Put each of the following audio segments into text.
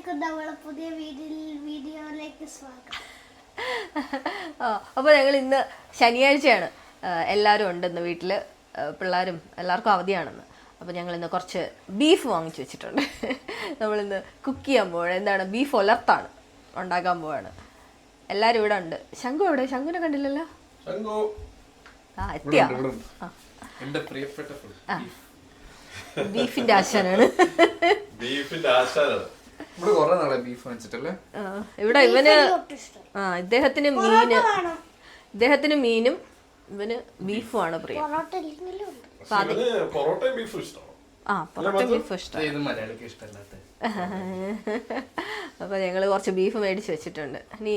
എല്ലാവർക്കും നമ്മളെ പുതിയ വീഡിയോയിലേക്ക് സ്വാഗതം. അപ്പോൾ ഞങ്ങൾ ഇന്ന് ശനിയാഴ്ചയാണ്, എല്ലാവരും ഉണ്ടെന്ന് വീട്ടിൽ, പിള്ളേരും എല്ലാവർക്കും അവധിയാണെന്ന്. അപ്പോൾ ഞങ്ങൾ ഇന്ന് കുറച്ച് ബീഫ് വാങ്ങിച്ചു വെച്ചിട്ടുണ്ട്. നമ്മളിന്ന് കുക്ക് ചെയ്യാൻ പോവാണ്. എന്താണ്, ബീഫ് ഉലർത്താണ് ഉണ്ടാക്കാൻ പോവാണ്. എല്ലാവരും ഇവിടെ ഉണ്ട്. ശംഖു എവിടെ? ശംഖുവിനെ കണ്ടില്ലല്ലോ. ആ, എത്തിയാ? ബീഫിന്റെ ആശാനാണ്. ഇവിടെ ഇവന് ഇദ്ദേഹത്തിന് മീനും ഇവന് ബീഫുമാണ് പ്രിയം. അപ്പൊ ഞങ്ങള് കുറച്ച് ബീഫ് മേടിച്ച് വെച്ചിട്ടുണ്ട്. ഇനി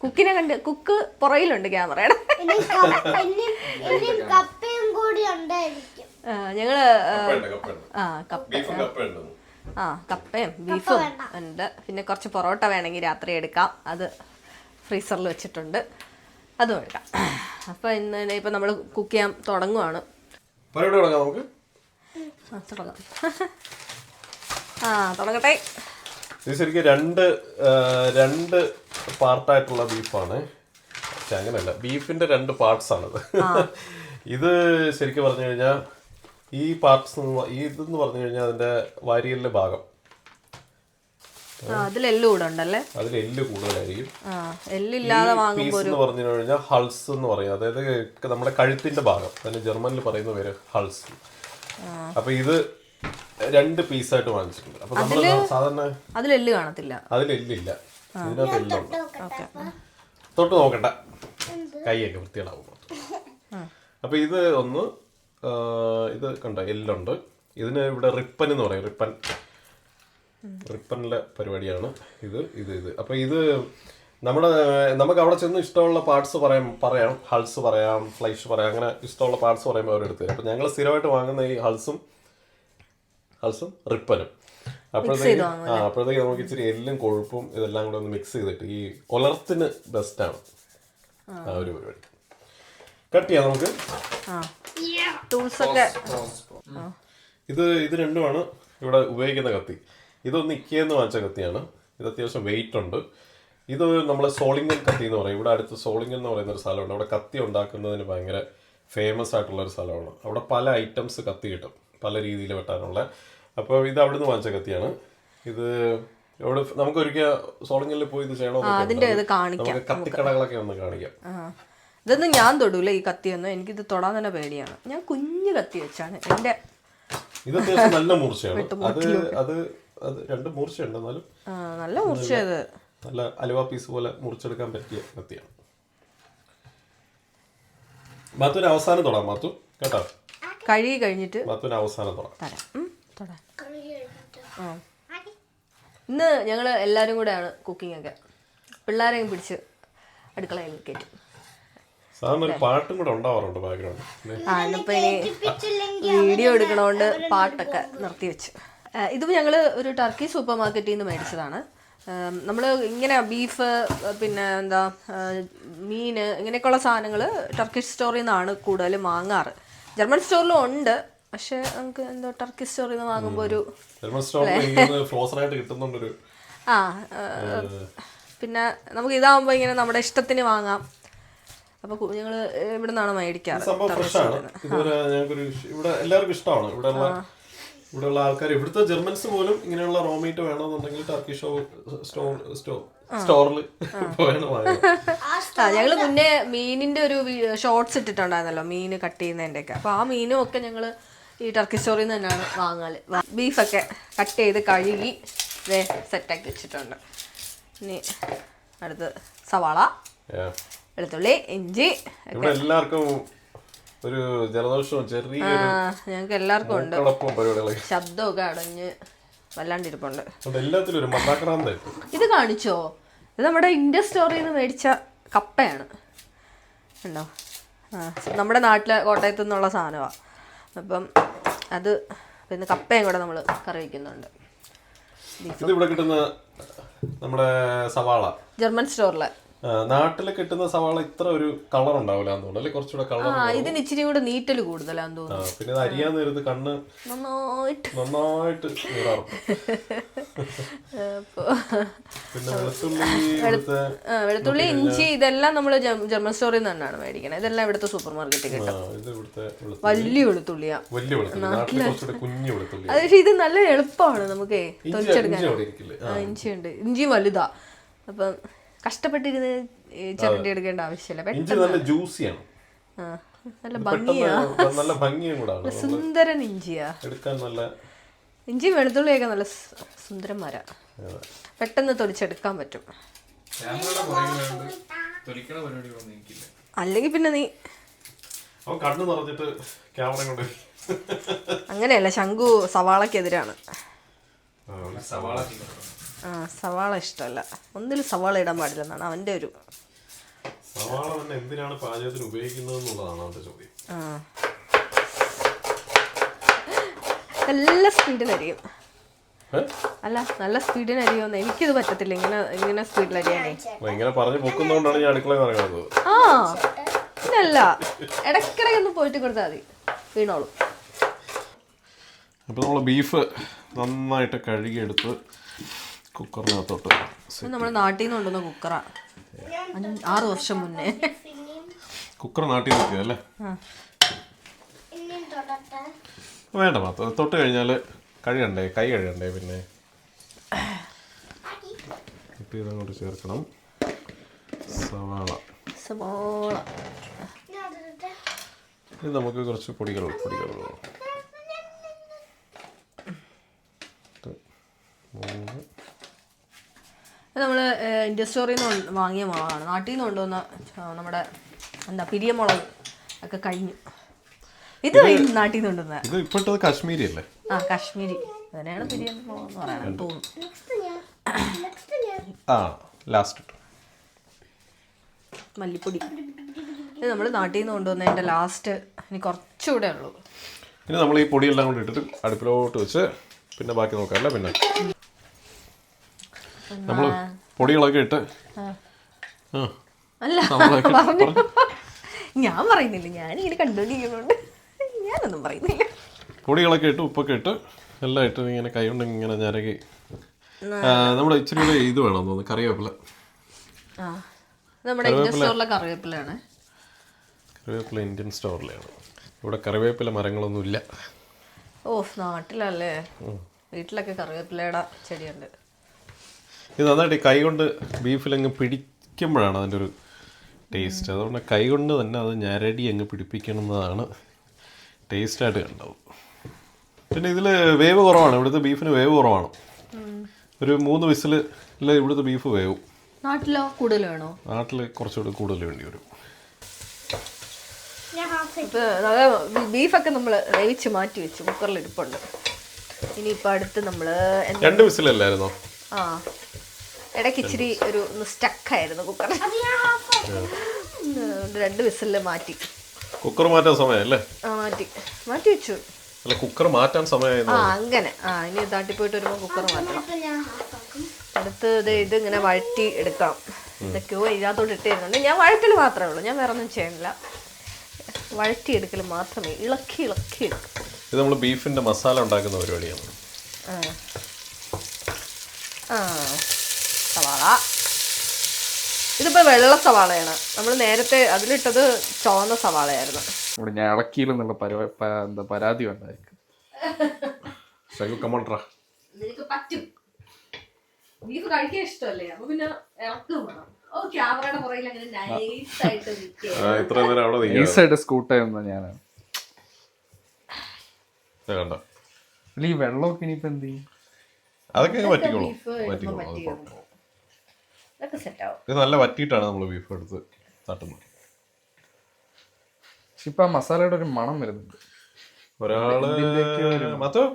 കുക്കിനെ കണ്ട്, കുക്ക് പുറയിലുണ്ട് ക്യാമറയുടെ. ഞങ്ങള് കപ്പയും ബീഫും ഉണ്ട്. പിന്നെ കുറച്ച് പൊറോട്ട വേണമെങ്കിൽ രാത്രി എടുക്കാം, അത് ഫ്രീസറിൽ വെച്ചിട്ടുണ്ട്, അതും എടുക്കാം. അപ്പൊ ഇപ്പൊ നമ്മള് കുക്ക് ചെയ്യാൻ തുടങ്ങുവാണ്. തുടങ്ങട്ടെ. ഇത് ശരിക്കും രണ്ട് പാർട്ടായിട്ടുള്ള ബീഫാണ്. പക്ഷെ അങ്ങനെയല്ല, ബീഫിന്റെ രണ്ട് പാർട്സ് ആണത്. ഇത് ശരിക്കും പറഞ്ഞു കഴിഞ്ഞാൽ ഈ പാർട്സ് ഇതെന്ന് പറഞ്ഞു കഴിഞ്ഞാൽ അതിന്റെ വാരിയലിന്റെ ഭാഗം, അതിലെല്ല് കൂടുതലായിരിക്കും. പീസ് എന്ന് പറഞ്ഞു കഴിഞ്ഞാൽ ഹൾസ് എന്ന് പറയും. അതായത് നമ്മുടെ കഴുത്തിന്റെ ഭാഗം, അതിന് ജർമ്മനിൽ പറയുന്ന പേര് ഹൾസ്. അപ്പൊ ഇത് രണ്ട് പീസായിട്ട് വാങ്ങിച്ചിട്ടുണ്ട്. അപ്പൊ നമ്മള് സാധാരണ അതിലെല്ല് കാണത്തില്ല, അതിലെല്ലില്ല, ഇതിനകത്ത് എല്ലുണ്ട്. തൊട്ട് നോക്കണ്ട, കൈയൊക്കെ വൃത്തികളാവും. അപ്പൊ ഇത് ഒന്ന്, ഇത് കണ്ട എല്ലുണ്ട്. ഇതിന് ഇവിടെ റിപ്പൻ എന്ന് പറയും. റിപ്പനിലെ പരിപാടിയാണ് ഇത്. അപ്പൊ ഇത് നമുക്ക് അവിടെ ചെന്ന് ഇഷ്ടമുള്ള പാർട്സ് പറയാം. ഹൾസ് പറയാം, ഫ്ലൈഷ് പറയാം, അങ്ങനെ ഇഷ്ടമുള്ള പാർട്സ് പറയുമ്പോൾ അവരെടുത്ത് തരും. അപ്പൊ ഞങ്ങൾ സ്ഥിരമായിട്ട് വാങ്ങുന്ന ഈ ഹൾസും റിപ്പനും. അപ്പോഴത്തേക്ക് നമുക്ക് ഇച്ചിരി എല്ലും കൊഴുപ്പും ഇതെല്ലാം കൂടെ ഒന്ന് മിക്സ് ചെയ്തിട്ട് ഈ ഉലർത്തിന് ബെസ്റ്റാണ് ആ ഒരു പരിപാടി. കട്ട് ചെയ്യാം നമുക്ക്. ഇത് രണ്ടുമാണ് ഇവിടെ ഉപയോഗിക്കുന്ന കത്തി. ഇതൊന്ന് ഇക്കയെന്ന് വാങ്ങിച്ച കത്തിയാണ്. ഇത് അത്യാവശ്യം വെയിറ്റ് ഉണ്ട്. ഇത് നമ്മൾ സോളിംഗൻ കത്തി എന്ന് പറയും. ഇവിടെ അടുത്ത് സോളിംഗൻ എന്ന് പറയുന്ന ഒരു സ്ഥലമുണ്ട്. അവിടെ കത്തി ഉണ്ടാക്കുന്നതിന് ഭയങ്കര ഫേമസ് ആയിട്ടുള്ള ഒരു സ്ഥലമാണ്. അവിടെ പല ഐറ്റംസ് കത്തി കിട്ടും, പല രീതിയിൽ വെട്ടാനുള്ള. അപ്പോൾ ഇത് അവിടുന്ന് വാങ്ങിച്ച കത്തിയാണ്. ഇത് ഇവിടെ നമുക്ക് ഒരിക്കൽ സോളിംഗനിൽ പോയി ഇത് ചെയ്യണമെന്ന് കത്തിക്കടകളൊക്കെ ഒന്ന് കാണിക്കാം. ഇതൊന്നും ഞാൻ തൊടൂല, ഈ കത്തിയൊന്നും. എനിക്കിത് തൊടാൻ തന്നെ പേടിയാണ്. ഞാൻ കുഞ്ഞു കത്തി വെച്ചാണ് എന്റെ. ഇത് അത്യാവശ്യം നല്ല മൂർച്ചയാണ്. അത് രണ്ട് മൂർച്ചയുണ്ട്, എന്നാലും നല്ല മൂർച്ചയത്. നല്ല അലുവ പീസ് പോലെ മുറിച്ചെടുക്കാൻ പറ്റിയ കത്തിയാണ്. മാത്തുവിന് അവസാനം തൊടാം. മാത്തു കേട്ടോ, കഴുകി കഴിഞ്ഞിട്ട് മാത്തുവിന് അവസാനം തൊടാം. ഇന്ന് ഞങ്ങള് എല്ലാരും കൂടെയാണ് കുക്കിംഗ് ഒക്കെ. പിള്ളേരെയും പിടിച്ച് അടുക്കളയിൽ കയറ്റും. സാധാരണ ഒരു പാട്ടും കൂടെ ഉണ്ടാവാറുണ്ട് ബാക്ക്ഗ്രൗണ്ട്. ഇപ്പൊ ഇനി വീഡിയോ എടുക്കണോണ്ട് പാട്ടൊക്കെ നിർത്തി വെച്ചു. ഇത് ഞങ്ങള് ഒരു ടർക്കി സൂപ്പർ മാർക്കറ്റിൽ നിന്ന് മേടിച്ചതാണ്. നമ്മൾ ഇങ്ങനെ ബീഫ്, പിന്നെ എന്താ മീന്, ഇങ്ങനെയൊക്കെയുള്ള സാധനങ്ങൾ ടർക്കിഷ് സ്റ്റോറിൽ നിന്നാണ് കൂടുതലും വാങ്ങാറ്. ജർമ്മൻ സ്റ്റോറിലും ഉണ്ട്, പക്ഷെ നമുക്ക് എന്തോ ടർക്കി സ്റ്റോറിൽ നിന്ന് വാങ്ങുമ്പോൾ ഒരു പിന്നെ നമുക്ക് ഇതാവുമ്പോ ഇങ്ങനെ നമ്മുടെ ഇഷ്ടത്തിന് വാങ്ങാം. അപ്പൊ ഞങ്ങള് ഇവിടെ നിന്നാണ് മേടിക്കാറ്. ഇവിടെ എല്ലാവർക്കും ഇഷ്ടമാണ്. ഇവിടെയുള്ള ആൾക്കാർ, ഇവിടുത്തെ ജർമ്മൻസ് പോലും ഇങ്ങനെയുള്ള റോ മീറ്റ് വേണമെന്നുണ്ടെങ്കിൽ ടർക്കി സ്റ്റോറിൽ ഞങ്ങള് മുന്നേ മീനിന്റെ ഒരു ഷോർട്സ് ഇട്ടിട്ടുണ്ടായിരുന്നല്ലോ, മീൻ കട്ട് ചെയ്യുന്നതിന്റെ ഒക്കെ. അപ്പൊ ആ മീനും ഒക്കെ ഞങ്ങള് ഈ ടർക്കി സ്റ്റോറിൽ നിന്ന് തന്നെയാണ് വാങ്ങാല്. ബീഫൊക്കെ കട്ട് ചെയ്ത് കഴുകി സെറ്റാക്കി വെച്ചിട്ടുണ്ട്. ഇനി അടുത്ത് സവാള, വെളുത്തുള്ളി, ഇഞ്ചി. എല്ലാവർക്കും ഒരു ജലദോഷവും ചെറിയ ഞങ്ങൾക്ക് എല്ലാവർക്കും ഉണ്ട്. ശബ്ദമൊക്കെ അടഞ്ഞ് വല്ലാണ്ടിരിപ്പുണ്ട്. ഇത് കാണിച്ചോ? ഇത് നമ്മുടെ ഇന്ത്യ സ്റ്റോറിൽ നിന്ന് മേടിച്ച കപ്പയാണ്. ഉണ്ടോ? നമ്മുടെ നാട്ടിലെ കോട്ടയത്തു നിന്നുള്ള സാധനമാണ്. അപ്പം അത് പിന്നെ കപ്പയും കൂടെ നമ്മൾ കറി വയ്ക്കുന്നുണ്ട്. ഇവിടെ കിട്ടുന്ന നമ്മുടെ സവാള ജർമ്മൻ സ്റ്റോറിലെ നാട്ടിൽ കിട്ടുന്ന സവാള ഇത്ര ഒരു കളർ ഉണ്ടാവില്ല എന്ന് തോന്നുന്നു, അല്ലെ? കുറച്ചുകൂടെ കളർ. ഇതിന് ഇച്ചിരി കൂടെ നീറ്റല് കൂടുതലാന്ന് തോന്നുന്നു. പിന്നെ ഇത് അരിയാൻ നേരത്ത് കണ്ണ് നന്നായിട്ട് നീറാറും. പിന്നെ വെളുത്തുള്ളി, ഇഞ്ചി ഇതെല്ലാം നമ്മള് ജർമ്മൻ സ്റ്റോറിൽ നിന്ന് തന്നെയാണ് മേടിക്കുന്നത്. ഇതെല്ലാം ഇവിടുത്തെ സൂപ്പർ മാർക്കറ്റിൽ കിട്ടും. വലിയ വെളുത്തുള്ളിയാ, അത് പക്ഷെ ഇത് നല്ല എളുപ്പമാണ് നമുക്ക് തൊലിച്ചെടുക്കാൻ. ഇഞ്ചിയുണ്ട്, ഇഞ്ചി വലുതാ, അപ്പം കഷ്ടപ്പെട്ടിരുന്ന് ചിരണ്ടി എടുക്കേണ്ട ആവശ്യമില്ല. പെട്ടെന്ന് നല്ല ഭംഗിയാ, നല്ല ഭംഗിയും കൂടാണ്. സുന്ദരൻ ഇഞ്ചിയാ എടുക്കാൻ. നല്ല ഇഞ്ചി വെളുത്തുള്ളിയൊക്കെ നല്ല സുന്ദരന്മാരാ, പെട്ടെന്ന് തൊലിച്ചെടുക്കാൻ പറ്റും. അല്ലെങ്കിൽ പിന്നെ നീ അങ്ങനെയല്ല, ശംഖു സവാളക്കെതിരാണ്. സവാള ഇഷ്ടമല്ല, ഒന്നിലും സവാള ഇടാൻ പാടില്ലെന്നാണ് അവന്റെ ഒരു. സവാള തന്നെ എന്തിനാണ് പാചകത്തിന് ഉപയോഗിക്കുന്നത് എന്നുള്ളതാണ് അവന്റെ ചോദ്യം. നല്ല സ്പീഡിലരിയും. അല്ല, നല്ല സ്പീഡിനരിയോന്ന് എനിക്കിത് പറ്റത്തില്ല, ഇങ്ങനെ സ്പീഡിലരിയാനേ. ഇങ്ങനെ പറഞ്ഞു പൊക്കുന്നോണ്ടാണ് ഞാൻ അടുക്കളയിൽ ഇറങ്ങുന്നത്. ആ ഇതല്ല, ഇടയ്ക്കിടയ്ക്കൊന്ന് പോയിട്ട് കൊടുത്താൽ മതി, വീണോളും. അപ്പൊ നമ്മള് ബീഫ് നന്നായിട്ട് കഴുകിയെടുത്ത് കുക്കറിനകത്തോട്ട്. നമ്മുടെ നാട്ടിൽ നിന്ന് കൊണ്ടുവന്ന കുക്കറാ, 6 വർഷം മുന്നേ. കുക്കർ നാട്ടിൽ നിൽക്കുക വേണ്ട, മാത്രം തൊട്ട് കഴിഞ്ഞാൽ കഴുകണ്ടേ, കൈ കഴുകണ്ടേ. പിന്നെ ഇതങ്ങോട്ട് ചേർക്കണം. സവാള ഇത് നമുക്ക് കുറച്ച് പൊടികൾ നമ്മൾ ഇന്ത്യ സ്റ്റോറിൽ നിന്ന് വാങ്ങിയ മുളകാണ്. നാട്ടിൽ നിന്ന് കൊണ്ടുവന്ന നമ്മുടെ പിരിയമുളക് ഒക്കെ കഴിഞ്ഞു. ഇത് നാട്ടിൽ നിന്ന് കൊണ്ടുവന്ന ഇപ്പോഴത്തെ കാശ്മീരി അല്ലേ? ആ, കാശ്മീരി അതിനെയാണ് പിരിയമുളക് എന്ന് പറയാൻ തോന്നുന്നു. മല്ലിപ്പൊടി ഇത് നമ്മൾ നാട്ടിൽ നിന്ന് കൊണ്ടുവന്നതിൻ്റെ ലാസ്റ്റ്, ഇനി കുറച്ചുകൂടെ ഉള്ളൂ. പിന്നെ നമ്മൾ ഈ പൊടിയെല്ലാം കൂടി ഇട്ടിട്ട് അടുപ്പിലോട്ട് വെച്ച് പിന്നെ ബാക്കി നോക്കാമല്ലേ. പിന്നെ നമ്മൾ പൊടികളൊക്കെ ഇട്ട് അല്ല ഞാൻ പറയുന്നില്ല, ഞാനിങ്ങനെ കണ്ടുകൊണ്ടിരിക്കുന്നുണ്ട്, ഞാനൊന്നും പറയുന്നില്ല. പൊടികളൊക്കെ ഇട്ട് ഉപ്പൊക്കെ ഇട്ട് എല്ലാം ഇട്ട് ഇങ്ങനെ കൈ കൊണ്ട് ഇങ്ങനെ ഞരകി. നമ്മുടെ ഇച്ചിരി കൂടെ ഇത് വേണം തോന്നുന്നു, കറിവേപ്പില. നമ്മുടെ ഇന്ത്യൻ സ്റ്റോറിലെ കറിവേപ്പിലാണ്. കറിവേപ്പില ഇന്ത്യൻ സ്റ്റോറിലാണ്. ഇവിടെ കറിവേപ്പില മരങ്ങളൊന്നും ഇല്ല. ഓ, നാട്ടിലല്ലേ, വീട്ടിലൊക്കെ കറിവേപ്പിലയുടെ ചെടിയുണ്ട്. ഇത് നന്നായിട്ട് കൈ കൊണ്ട് ബീഫിലങ്ങ് പിടിക്കുമ്പോഴാണ് അതിൻ്റെ ഒരു ടേസ്റ്റ്. അതുകൊണ്ട് കൈ കൊണ്ട് തന്നെ അത് ഞരടി അങ്ങ് പിടിപ്പിക്കണമെന്നതാണ് ടേസ്റ്റായിട്ട് കണ്ടത്. പിന്നെ ഇതിൽ വേവ് കുറവാണ്, ഇവിടുത്തെ ബീഫിന് വേവ് കുറവാണ്. ഒരു 3 വിസിൽ ഇവിടുത്തെ ബീഫ് വേവും. നാട്ടിലോ കൂടുതൽ വേണോ? നാട്ടിൽ കുറച്ചുകൂടി കൂടുതൽ വേണ്ടി വരും. ബീഫൊക്കെ നമ്മൾ വേവിച്ച് മാറ്റി വെച്ചു, കുക്കറിൽ ഇരിപ്പുണ്ട്. ഇനിയിപ്പോൾ അടുത്ത് നമ്മൾ 2 വിസിലല്ലായിരുന്നോ? ആ, ഇടയ്ക്ക് ഇച്ചിരി ഒരു സ്റ്റക്കായിരുന്നു കുക്കർ. 2 വിസിലിൽ മാറ്റി. കുക്കർ മാറ്റാൻ സമയമല്ലേ? ആ, മാറ്റി വെച്ചു. അല്ല, കുക്കർ മാറ്റാൻ സമയം. അങ്ങനെ. ഇനി തട്ടിപ്പോയിട്ട് വരുമ്പോൾ കുക്കർ മാറ്റണം. അടുത്ത് ഇത് ഇങ്ങനെ വഴറ്റി എടുക്കാം. ഇതൊക്കെയോ ഇതിനകത്തോട്ട് ഇട്ടിരുന്നുണ്ട്. ഞാൻ വഴറ്റൽ മാത്രമേ ഉള്ളൂ, ഞാൻ വേറെ ഒന്നും ചെയ്യണില്ല. വഴറ്റി എടുക്കൽ മാത്രമേ, ഇളക്കി എടുക്കും. ഇത് നമ്മൾ ബീഫിന്റെ മസാല ഉണ്ടാക്കുന്ന പരിപാടിയാണ്. സവാള ഇതിപ്പോ വെള്ള സവാളയാണ്. നമ്മൾ നേരത്തെ അതിലിട്ടത് ചുവന്ന സവാളയായിരുന്നു. ഞാൻ ഇളക്കിയില്ലെന്നുള്ള പരാതി ഉണ്ടായിരിക്കും. നിനക്ക് പറ്റും, ബീഫ് കഴിക്കാൻ ഇഷ്ടമല്ലേ, അപ്പൊ പിന്നെ ഇളക്കം വേണം. ക്യാമറയുടെ പുറകിൽ അങ്ങനെ നൈസായിട്ട് സ്കൂട്ടായിരുന്നു ഞാനാണ്. ഈ വെള്ളമൊക്കെ ഇനിയിപ്പോ എന്ത് ചെയ്യും? അതൊക്കെ പറ്റിക്കോളും. ഇത് നല്ല വറ്റിയിട്ടാണ് നമ്മൾ ബീഫ് എടുത്ത് തട്ടുന്നത്. ഇപ്പൊ ആ മസാലയുടെ ഒരു മണം വരുന്നുണ്ട്. ഒരാള് മാത്രം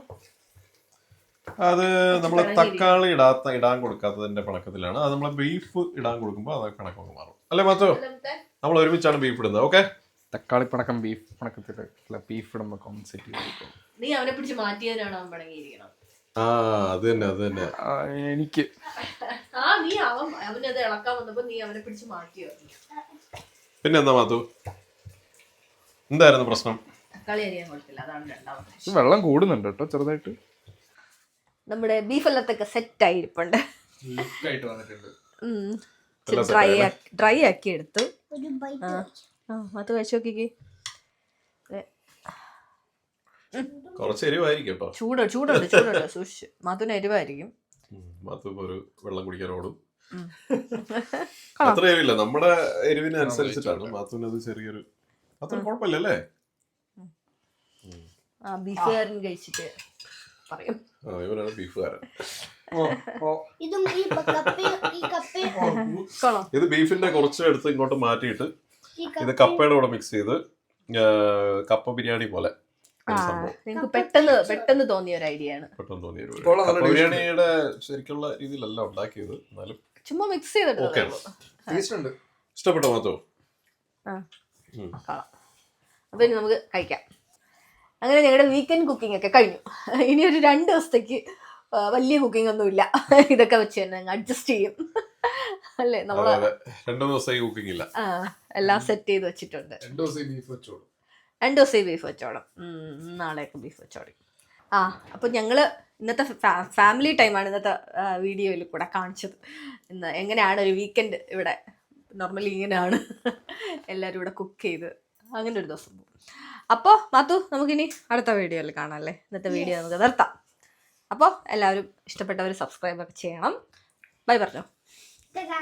അത് നമ്മൾ തക്കാളി ഇടാൻ കൊടുക്കാത്തതിന്റെ പണക്കത്തിലാണ്. അത് നമ്മളെ ബീഫ് ഇടാൻ കൊടുക്കുമ്പോൾ അത് കണക്കൊക്കെ മാറും അല്ലേ മാത്തോ? നമ്മൾ ഒരുമിച്ചാണ് ബീഫ് ഇടുന്നത്. ഓക്കെ, തക്കാളി പണക്കം ബീഫ് പണക്കത്തില്ല, ബീഫ് ഇടുമ്പോ കോൺസെപ്റ്റ്. നീ അവനെ പിടിച്ച് മാറ്റിയതിനാണ് അവൻ പണങ്ങിയിരിക്കണം. അത് തന്നെ എനിക്ക് നീ അവനത് ഇളക്കാൻ വന്നപ്പോ നീ അവനെ പിടിച്ച് മാറ്റിയോ? പിന്നെ എന്താ മാത്തു, എന്തായിരുന്നു പ്രശ്നം? കളി അറിയാൻ കൊടുത്തില്ല, അതാണ് രണ്ടാമത്തെ. വെള്ളം കൂടുന്നുണ്ട് കേട്ടോ ചെറുതായിട്ട്. നമ്മുടെ ബീഫ് എല്ലാത്തൊക്കെ സെറ്റ് ആയിരിപ്പുണ്ട്. ലുക്കായിട്ട് വന്നിട്ടുണ്ട്. ഡ്രൈ ആക്കി എടുത്തു. ഒരു ബൈറ്റ് അത് കഴിച്ചു നോക്കിക്കേ. കുറച്ച് എരിവായിരിക്കും കേട്ടോ. ചൂടുണ്ട് സൂക്ഷിച്ച്. മാത്തുന് എരിവായിരിക്കും. മാത്തു ഒരു വെള്ളം കുടിക്കാനോടും. അത്ര എരിവില്ല, നമ്മുടെ എരിവിന് അനുസരിച്ചിട്ടാണ്. മാത്തുവിന് അത് ചെറിയൊരു അത്ര കുഴപ്പമില്ലല്ലേ. ബീഫുകാരൻ കഴിച്ചിട്ട് പറയും. ഇവനാണ് ബീഫുകാരൻ. ഇതും ഈ കപ്പയും ഇത് ബീഫിന്റെ കുറച്ച് എടുത്ത് ഇങ്ങോട്ട് മാറ്റിയിട്ട് ഈ ഇത് കപ്പയുടെ കൂടെ മിക്സ് ചെയ്ത് കപ്പ ബിരിയാണി പോലെ ഒരു സംഭവം. നിങ്ങൾക്ക് പെട്ടെന്ന് തോന്നിയ ഒരു ഐഡിയ ആണ്. പെട്ടെന്ന് തോന്നിയ ഒരു കപ്പ ബിരിയാണിയുടെ ശരിക്കുള്ള രീതിയിലല്ല ഉണ്ടാക്കിയത്, എന്നാലും ചുമ്മാ മിക്സ് ചെയ്തിട്ട് ഇഷ്ടപ്പെട്ടോ മാത്തോ? അപ്പൊ ഇനി നമുക്ക് കഴിക്കാം. അങ്ങനെ ഞങ്ങളുടെ വീക്കെൻഡ് കുക്കിംഗ് ഒക്കെ കഴിഞ്ഞു. ഇനി ഒരു 2 ദിവസത്തേക്ക് വലിയ കുക്കിംഗ് ഒന്നും ഇല്ല. ഇതൊക്കെ വെച്ച് തന്നെ അഡ്ജസ്റ്റ് ചെയ്യും അല്ലേ നമ്മള്. 2 ദിവസമായി കുക്കിംഗ് ഇല്ല, എല്ലാം സെറ്റ് ചെയ്ത് വെച്ചിട്ടുണ്ട്. 2 ദിവസമായി ബീഫ് വെച്ചോളും. 2 ദിവസമായി ബീഫ് വെച്ചോളും. നാളെയൊക്കെ ബീഫ് വെച്ചോളും. അപ്പൊ ഞങ്ങള് ഇന്നത്തെ ഫാമിലി ടൈമാണ് ഇന്നത്തെ വീഡിയോയിൽ കൂടെ കാണിച്ചത്. ഇന്ന് എങ്ങനെയാണ് ഒരു വീക്കെൻഡ് ഇവിടെ. നോർമലി ഇങ്ങനെയാണ് എല്ലാവരും ഇവിടെ കുക്ക് ചെയ്ത് അങ്ങനെ ഒരു ദിവസം പോകും. അപ്പോൾ മാത്തു, നമുക്കിനി അടുത്ത വീഡിയോയിൽ കാണാം അല്ലേ. ഇന്നത്തെ വീഡിയോ നമുക്ക് നിർത്താം. അപ്പോൾ എല്ലാവരും ഇഷ്ടപ്പെട്ടവർ സബ്സ്ക്രൈബ് ഒക്കെ ചെയ്യണം. ബൈ പറഞ്ഞോ. Ta-da!